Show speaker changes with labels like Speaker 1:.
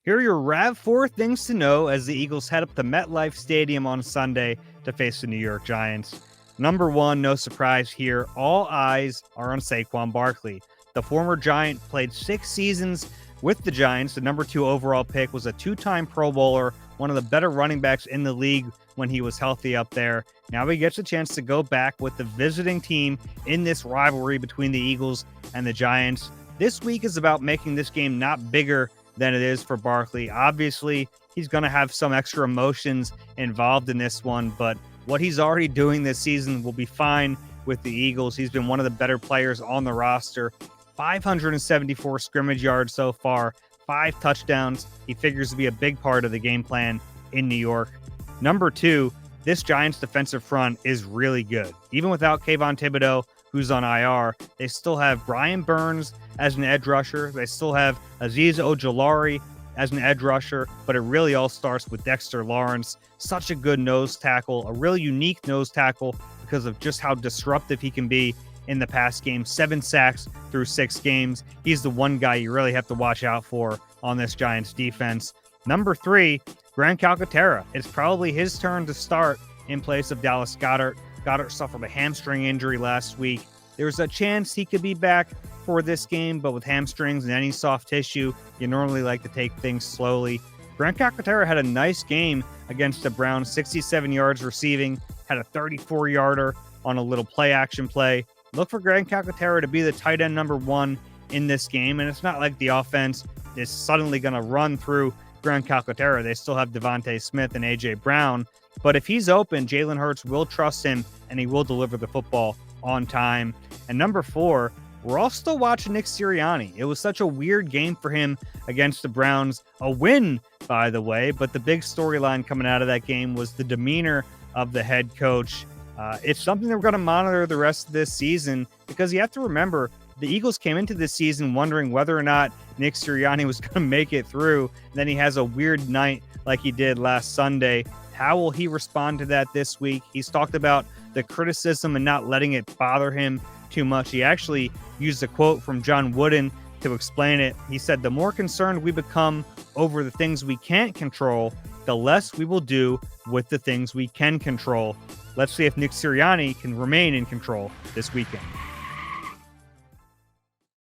Speaker 1: Here are your RAV4 things to know as the Eagles head up to MetLife Stadium on Sunday to face the New York Giants. Number one, no surprise here, all eyes are on Squan Barkley. The former Giant played 6 seasons with the Giants. The number 2 overall pick, was a 2-time Pro Bowler, one of the better running backs in the league when he was healthy up there. Now he gets a chance to go back with the visiting team in this rivalry between the Eagles and the Giants. This week is about making this game not bigger than it is for Barkley. Obviously, he's going to have some extra emotions involved in this one, but what he's already doing this season will be fine with the Eagles. He's been one of the better players on the roster. 574 scrimmage yards so far, 5 touchdowns. He figures to be a big part of the game plan in New York. Number 2, this Giants defensive front is really good. Even without Kayvon Thibodeau, who's on IR, they still have Brian Burns as an edge rusher. They still have Azeez Ojulari as an edge rusher, but it really all starts with Dexter Lawrence. Such a good nose tackle, a really unique nose tackle because of just how disruptive he can be in the pass game. 7 sacks through 6 games. He's the one guy you really have to watch out for on this Giants defense. Number 3, Grant Calcaterra. It's probably his turn to start in place of Dallas Goedert. Goedert suffered a hamstring injury last week. There's a chance he could be back for this game, but with hamstrings and any soft tissue, you normally like to take things slowly. Grant Calcaterra had a nice game against the Browns, 67 yards receiving, had a 34-yarder on a little play action play. Look for Grant Calcaterra to be the tight end number 1 in this game, and it's not like the offense is suddenly going to run through Grant Calcaterra. They still have Devontae Smith and A.J. Brown, but if he's open, Jalen Hurts will trust him, and he will deliver the football on time. And number 4, we're all still watching Nick Sirianni. It was such a weird game for him against the Browns. A win, by the way, but the big storyline coming out of that game was the demeanor of the head coach. It's something that we're going to monitor the rest of this season, because you have to remember, the Eagles came into this season wondering whether or not Nick Sirianni was going to make it through. Then he has a weird night like he did last Sunday. How will he respond to that this week? He's talked about the criticism and not letting it bother him too much. He actually used a quote from John Wooden to explain it. He said, "The more concerned we become over the things we can't control, the less we will do with the things we can control." Let's see if Nick Sirianni can remain in control this weekend.